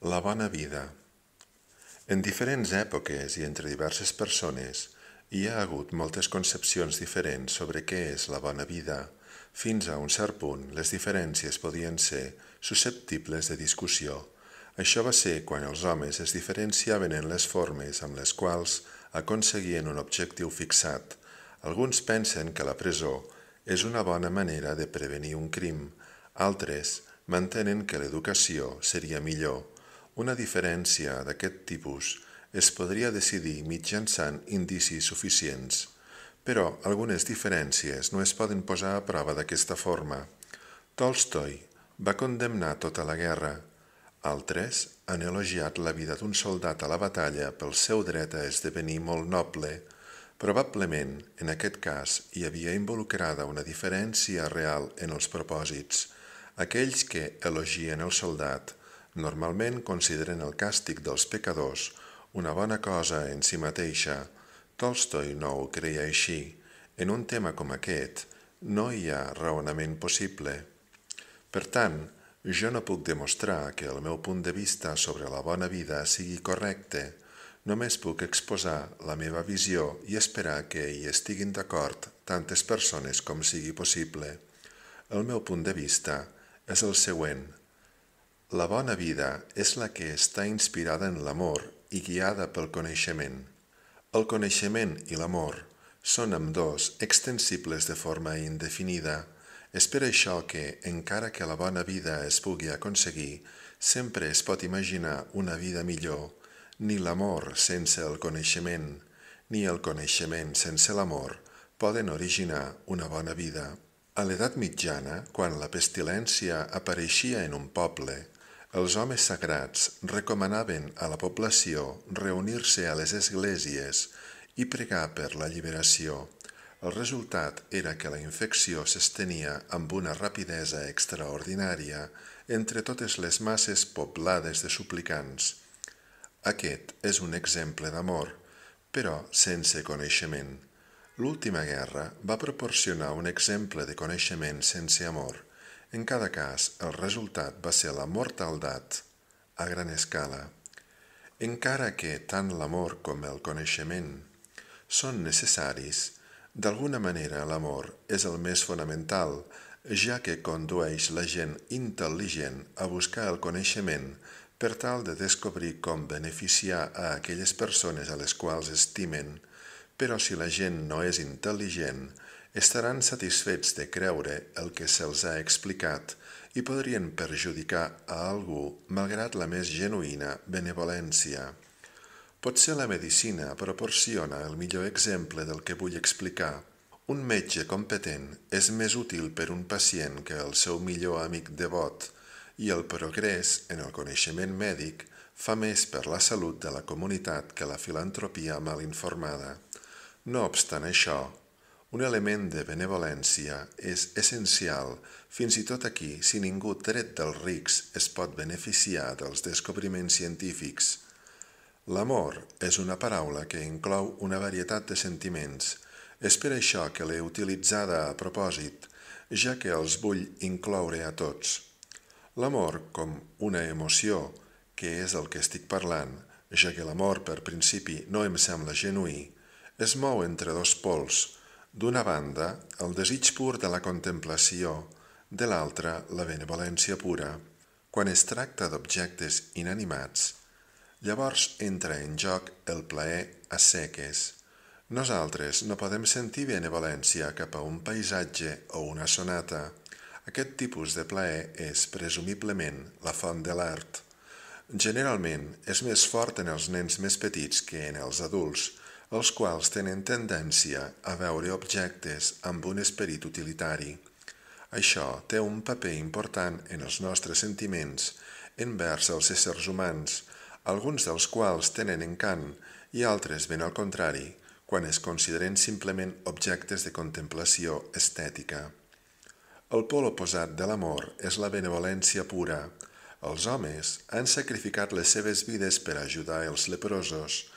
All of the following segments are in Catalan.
La bona vida. En diferents èpoques i entre diverses persones hi ha hagut moltes concepcions diferents sobre què és la bona vida. Fins a un cert punt, les diferències podien ser susceptibles de discussió. Això va ser quan els homes es diferenciaven en les formes amb les quals aconseguien un objectiu fixat. Alguns pensen que la presó és una bona manera de prevenir un crim. Altres mantenen que l'educació seria millor. Una diferència d'aquest tipus es podria decidir mitjançant indicis suficients, però algunes diferències no es poden posar a prova d'aquesta forma. Tolstoi va condemnar tota la guerra. Altres han elogiat la vida d'un soldat a la batalla pel seu dret a esdevenir molt noble. Probablement, en aquest cas, hi havia involucrada una diferència real en els propòsits. Aquells que elogien el soldat normalment consideren el càstig dels pecadors una bona cosa en si mateixa. Tolstoi no ho creia així. En un tema com aquest, no hi ha raonament possible. Per tant, jo no puc demostrar que el meu punt de vista sobre la bona vida sigui correcte. Només puc exposar la meva visió i esperar que hi estiguin d'acord tantes persones com sigui possible. El meu punt de vista és el següent. La bona vida és la que està inspirada en l'amor i guiada pel coneixement. El coneixement i l'amor són ambdós extensibles de forma indefinida. És per això que, encara que la bona vida es pugui aconseguir, sempre es pot imaginar una vida millor. Ni l'amor sense el coneixement, ni el coneixement sense l'amor poden originar una bona vida. A l'edat mitjana, quan la pestilència apareixia en un poble, els homes sagrats recomanaven a la població reunir-se a les esglésies i pregar per la lliberació. El resultat era que la infecció s'estenia amb una rapidesa extraordinària entre totes les masses poblades de suplicants. Aquest és un exemple d'amor, però sense coneixement. L'última guerra va proporcionar un exemple de coneixement sense amor. En cada cas, el resultat va ser la mortaldat a gran escala. Encara que tant l'amor com el coneixement són necessaris, d'alguna manera l'amor és el més fonamental, ja que condueix la gent intel·ligent a buscar el coneixement per tal de descobrir com beneficiar a aquelles persones a les quals estimen. Però si la gent no és intel·ligent, estaran satisfets de creure el que se'ls ha explicat i podrien perjudicar a algú malgrat la més genuïna benevolència. Potser la medicina proporciona el millor exemple del que vull explicar. Un metge competent és més útil per un pacient que el seu millor amic devot, i el progrés en el coneixement mèdic fa més per la salut de la comunitat que la filantropia mal informada. No obstant això, un element de benevolència és essencial, fins i tot aquí si ningú tret dels rics es pot beneficiar dels descobriments científics. L'amor és una paraula que inclou una varietat de sentiments. És per això que l'he utilitzada a propòsit, ja que els vull incloure a tots. L'amor com una emoció, que és el que estic parlant, ja que l'amor per principi no em sembla genuí, es mou entre dos pols. D'una banda, el desig pur de la contemplació, de l'altra, la benevolència pura. Quan es tracta d'objectes inanimats, llavors entra en joc el plaer a seques. Nosaltres no podem sentir benevolència cap a un paisatge o una sonata. Aquest tipus de plaer és, presumiblement, la font de l'art. Generalment, és més fort en els nens més petits que en els adults, els quals tenen tendència a veure objectes amb un esperit utilitari. Això té un paper important en els nostres sentiments envers els éssers humans, alguns dels quals tenen encant i altres ben al contrari, quan es consideren simplement objectes de contemplació estètica. El pol oposat de l'amor és la benevolència pura. Els homes han sacrificat les seves vides per ajudar els leprosos.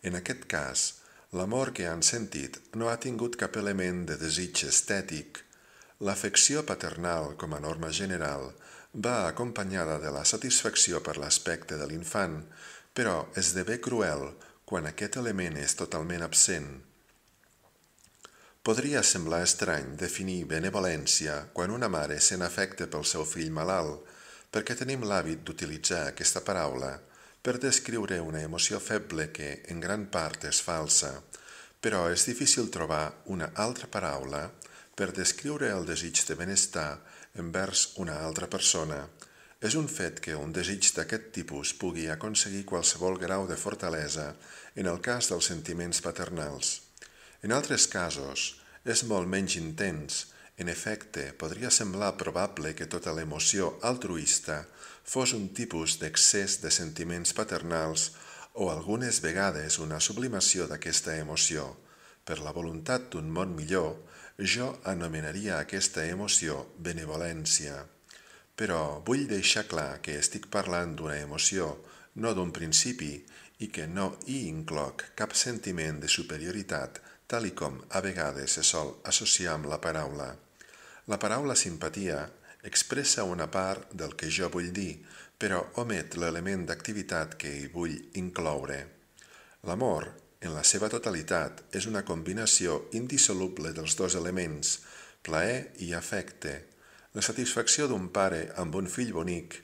En aquest cas, l'amor que han sentit no ha tingut cap element de desig estètic. L'afecció paternal, com a norma general, va acompanyada de la satisfacció per l'aspecte de l'infant, però esdevé cruel quan aquest element és totalment absent. Podria semblar estrany definir benevolència quan una mare se n'afecta pel seu fill malalt, perquè tenim l'hàbit d'utilitzar aquesta paraula per descriure una emoció feble que, en gran part, és falsa, però és difícil trobar una altra paraula per descriure el desig de benestar envers una altra persona. És un fet que un desig d'aquest tipus pugui aconseguir qualsevol grau de fortalesa en el cas dels sentiments paternals. En altres casos, és molt menys intens. En efecte, podria semblar probable que tota l'emoció altruista fos un tipus d'excés de sentiments paternals o algunes vegades una sublimació d'aquesta emoció. Per la voluntat d'un món millor, jo anomenaria aquesta emoció benevolència. Però vull deixar clar que estic parlant d'una emoció, no d'un principi, i que no hi incloc cap sentiment de superioritat, tal i com a vegades se sol associar amb la paraula. La paraula simpatia expressa una part del que jo vull dir, però omet l'element d'activitat que hi vull incloure. L'amor, en la seva totalitat, és una combinació indissoluble dels dos elements, plaer i afecte. La satisfacció d'un pare amb un fill bonic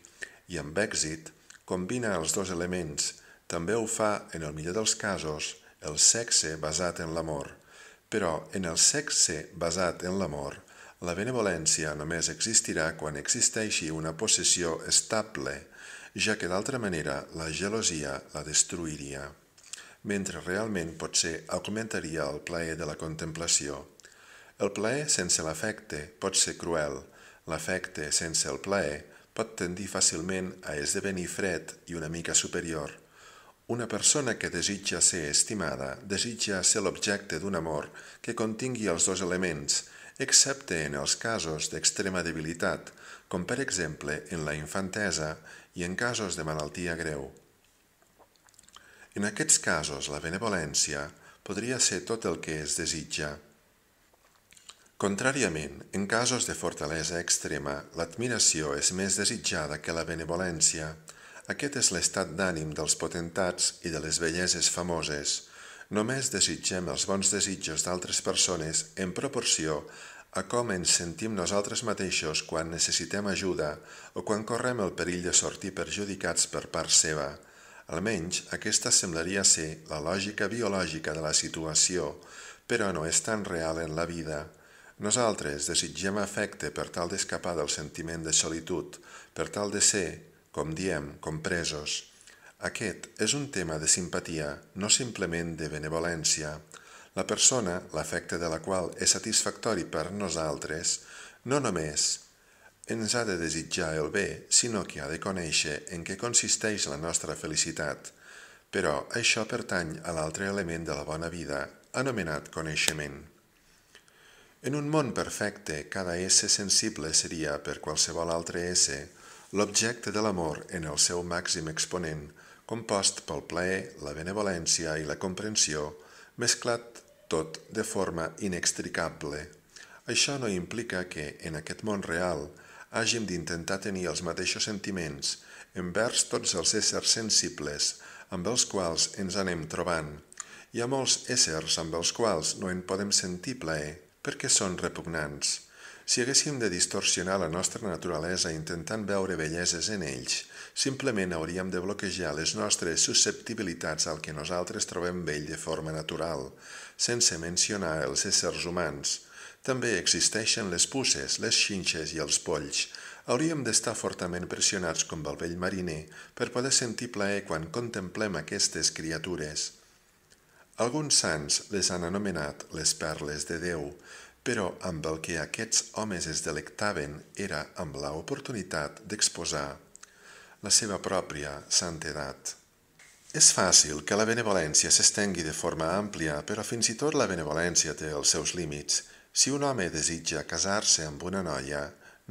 i amb èxit combina els dos elements. També ho fa, en el millor dels casos, el sexe basat en l'amor. Però en el sexe basat en l'amor, la benevolència només existirà quan existeixi una possessió estable, ja que d'altra manera la gelosia la destruiria, mentre realment potser augmentaria el plaer de la contemplació. El plaer sense l'afecte pot ser cruel, l'afecte sense el plaer pot tendir fàcilment a esdevenir fred i una mica superior. Una persona que desitja ser estimada desitja ser l'objecte d'un amor que contingui els dos elements, excepte en els casos d'extrema debilitat, com per exemple en la infantesa i en casos de malaltia greu. En aquests casos, la benevolència podria ser tot el que es desitja. Contràriament, en casos de fortalesa extrema, l'admiració és més desitjada que la benevolència. Aquest és l'estat d'ànim dels potentats i de les belleses famoses. Només desitgem els bons desitjos d'altres persones en proporció a com ens sentim nosaltres mateixos quan necessitem ajuda o quan correm el perill de sortir perjudicats per part seva. Almenys, aquesta semblaria ser la lògica biològica de la situació, però no és tan real en la vida. Nosaltres desitgem afecte per tal d'escapar del sentiment de solitud, per tal de ser, com diem, compresos. Aquest és un tema de simpatia, no simplement de benevolència. La persona, l'afecte de la qual és satisfactori per nosaltres, no només ens ha de desitjar el bé, sinó que ha de conèixer en què consisteix la nostra felicitat. Però això pertany a l'altre element de la bona vida, anomenat coneixement. En un món perfecte, cada ésser sensible seria, per qualsevol altre ésser, l'objecte de l'amor en el seu màxim exponent, compost pel plaer, la benevolència i la comprensió, mesclat tot de forma inextricable. Això no implica que, en aquest món real, hàgim d'intentar tenir els mateixos sentiments envers tots els éssers sensibles amb els quals ens anem trobant. Hi ha molts éssers amb els quals no en podem sentir plaer perquè són repugnants. Si haguéssim de distorsionar la nostra naturalesa intentant veure belleses en ells, simplement hauríem de bloquejar les nostres susceptibilitats al que nosaltres trobem bell de forma natural, sense mencionar els éssers humans. També existeixen les puces, les xinxes i els polls. Hauríem d'estar fortament pressionats com el vell mariner per poder sentir plaer quan contemplem aquestes criatures. Alguns sants les han anomenat les perles de Déu, però amb el que aquests homes es delectaven era amb l'oportunitat d'exposar la seva pròpia santedat. És fàcil que la benevolència s'estengui de forma àmplia, però fins i tot la benevolència té els seus límits. Si un home desitja casar-se amb una noia,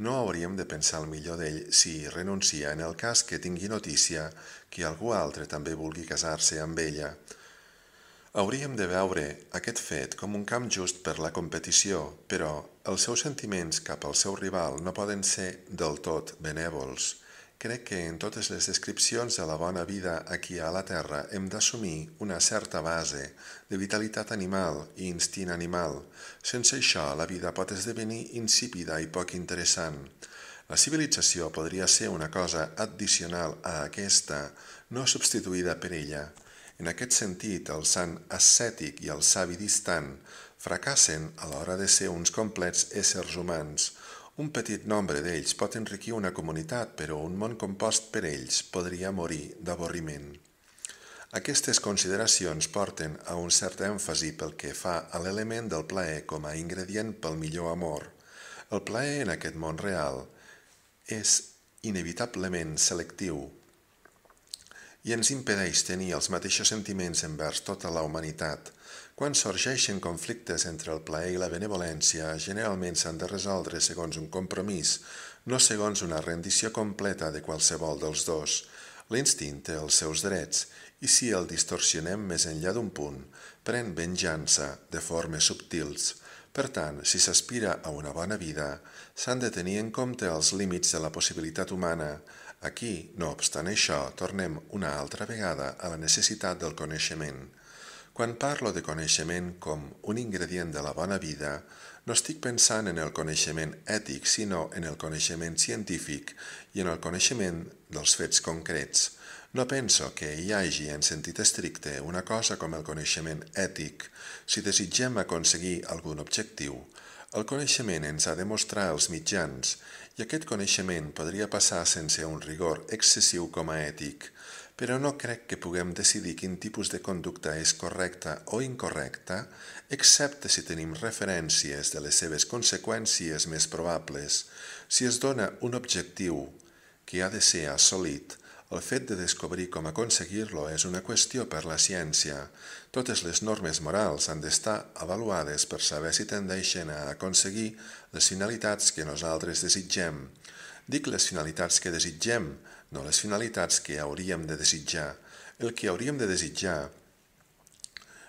no hauríem de pensar el millor d'ell si renuncia en el cas que tingui notícia que algú altre també vulgui casar-se amb ella. Hauríem de veure aquest fet com un camp just per la competició, però els seus sentiments cap al seu rival no poden ser del tot benèvols. Crec que en totes les descripcions de la bona vida aquí a la Terra hem d'assumir una certa base de vitalitat animal i instint animal. Sense això, la vida pot esdevenir insípida i poc interessant. La civilització podria ser una cosa addicional a aquesta, no substituïda per ella. En aquest sentit, el sant ascètic i el savi distant fracassen a l'hora de ser uns complets éssers humans. Un petit nombre d'ells pot enriquir una comunitat, però un món compost per ells podria morir d'avorriment. Aquestes consideracions porten a un cert èmfasi pel que fa a l'element del plaer com a ingredient pel millor amor. El plaer en aquest món real és inevitablement selectiu i ens impedeix tenir els mateixos sentiments envers tota la humanitat. Quan sorgeixen conflictes entre el plaer i la benevolència, generalment s'han de resoldre segons un compromís, no segons una rendició completa de qualsevol dels dos. L'instint té els seus drets, i si el distorsionem més enllà d'un punt, pren venjança de formes subtils. Per tant, si s'aspira a una bona vida, s'han de tenir en compte els límits de la possibilitat humana. Aquí, no obstant això, tornem una altra vegada a la necessitat del coneixement. Quan parlo de coneixement com un ingredient de la bona vida, no estic pensant en el coneixement ètic, sinó en el coneixement científic i en el coneixement dels fets concrets. No penso que hi hagi, en sentit estricte, una cosa com el coneixement ètic. Si desitgem aconseguir algun objectiu, el coneixement ens ha de mostrar els mitjans, i aquest coneixement podria passar sense un rigor excessiu com a ètic, però no crec que puguem decidir quin tipus de conducta és correcta o incorrecta, excepte si tenim referències de les seves conseqüències més probables. Si es dona un objectiu que ha de ser assolit, el fet de descobrir com aconseguir-lo és una qüestió per la ciència. Totes les normes morals han d'estar avaluades per saber si tendeixen a aconseguir les finalitats que nosaltres desitgem. Dic les finalitats que desitgem, no les finalitats que hauríem de desitjar. El que hauríem de desitjar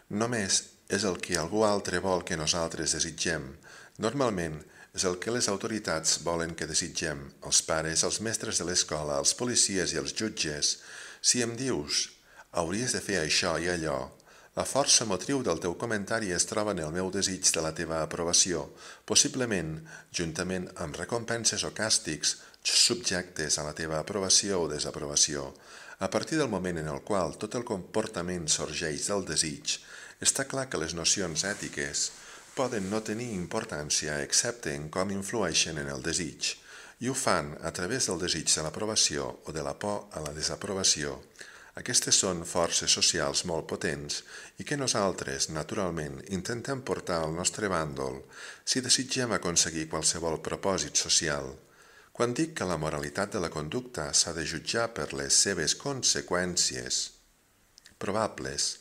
només és el que algú altre vol que nosaltres desitgem. Normalment, és el que les autoritats volen que desitgem, els pares, els mestres de l'escola, els policies i els jutges. Si em dius, hauries de fer això i allò, la força motriu del teu comentari es troba en el meu desig de la teva aprovació, possiblement, juntament amb recompenses o càstigs, subjectes a la teva aprovació o desaprovació. A partir del moment en el qual tot el comportament sorgeix del desig, està clar que les nocions ètiques poden no tenir importància excepte en com influeixen en el desig, i ho fan a través del desig de l'aprovació o de la por a la desaprovació. Aquestes són forces socials molt potents i que nosaltres, naturalment, intentem portar al nostre bàndol si desitgem aconseguir qualsevol propòsit social. Quan dic que la moralitat de la conducta s'ha de jutjar per les seves conseqüències probables,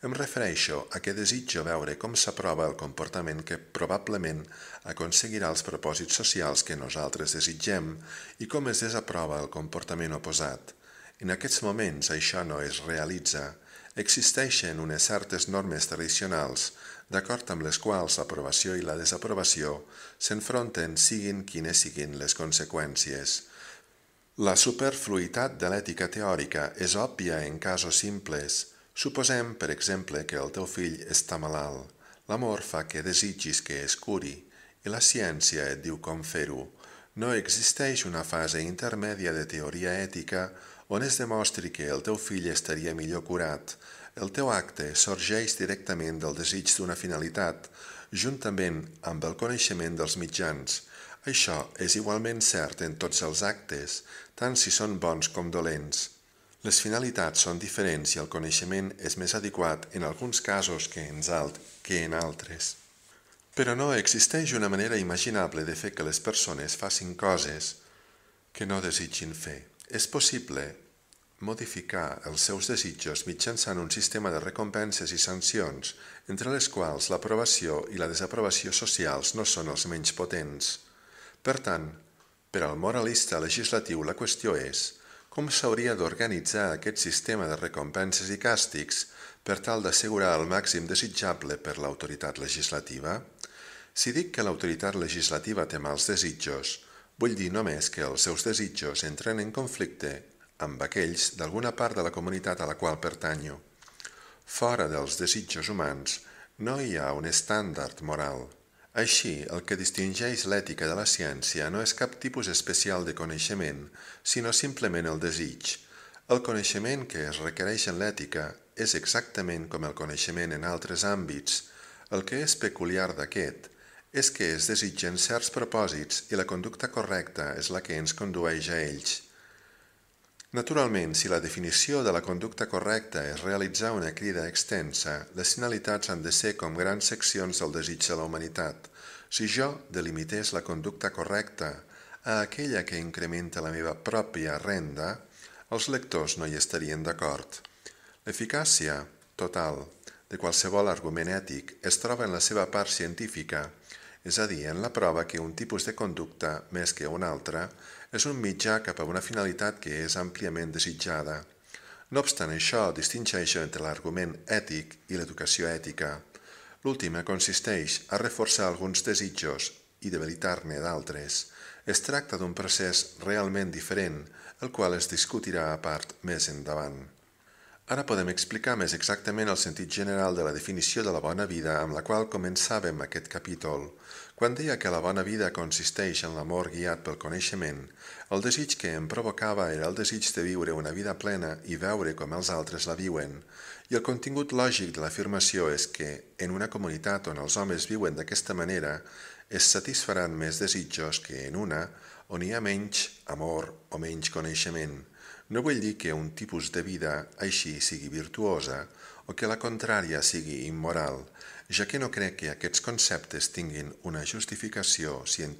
em refereixo a que desitjo veure com s'aprova el comportament que probablement aconseguirà els propòsits socials que nosaltres desitgem i com es desaprova el comportament oposat. En aquests moments això no es realitza. Existeixen unes certes normes tradicionals, d'acord amb les quals l'aprovació i la desaprovació s'enfronten siguin quines siguin les conseqüències. La superfluïtat de l'ètica teòrica és òbvia en casos simples. Suposem, per exemple, que el teu fill està malalt. L'amor fa que desitgis que es curi i la ciència et diu com fer-ho. No existeix una fase intermèdia de teoria ètica on es demostri que el teu fill estaria millor curat. El teu acte sorgeix directament del desig d'una finalitat, juntament amb el coneixement dels mitjans. Això és igualment cert en tots els actes, tant si són bons com dolents. Les finalitats són diferents i el coneixement és més adequat en alguns casos que en altres. Però no existeix una manera imaginable de fer que les persones facin coses que no desitgin fer. És possible modificar els seus desitjos mitjançant un sistema de recompenses i sancions, entre les quals l'aprovació i la desaprovació socials no són els menys potents. Per tant, per al moralista legislatiu la qüestió és com s'hauria d'organitzar aquest sistema de recompenses i càstigs per tal d'assegurar el màxim desitjable per l'autoritat legislativa? Si dic que l'autoritat legislativa té mals desitjos, vull dir només que els seus desitjos entren en conflicte amb aquells d'alguna part de la comunitat a la qual pertanyo. Fora dels desitjos humans no hi ha un estàndard moral. Així, el que distingeix l'ètica de la ciència no és cap tipus especial de coneixement, sinó simplement el desig. El coneixement que es requereix en l'ètica és exactament com el coneixement en altres àmbits. El que és peculiar d'aquest és que es desitgen certs propòsits i la conducta correcta és la que ens condueix a ells. Naturalment, si la definició de la conducta correcta és realitzar una crida extensa, les finalitats han de ser com grans seccions del desig de la humanitat. Si jo delimités la conducta correcta a aquella que incrementa la meva pròpia renda, els lectors no hi estarien d'acord. L'eficàcia total de qualsevol argument ètic es troba en la seva part científica, és a dir, en la prova que un tipus de conducta, més que un altre, és un mitjà cap a una finalitat que és àmpliament desitjada. No obstant això, distingeixo entre l'argument ètic i l'educació ètica. L'última consisteix a reforçar alguns desitjos i debilitar-ne d'altres. Es tracta d'un procés realment diferent, el qual es discutirà a part més endavant. Ara podem explicar més exactament el sentit general de la definició de la bona vida amb la qual començàvem aquest capítol. Quan deia que la bona vida consisteix en l'amor guiat pel coneixement, el desig que em provocava era el desig de viure una vida plena i veure com els altres la viuen. I el contingut lògic de l'afirmació és que, en una comunitat on els homes viuen d'aquesta manera, es satisfaran més desitjos que en una on hi ha menys amor o menys coneixement. No vull dir que un tipus de vida així sigui virtuosa o que la contrària sigui immoral, ja que no crec que aquests conceptes tinguin una justificació científica.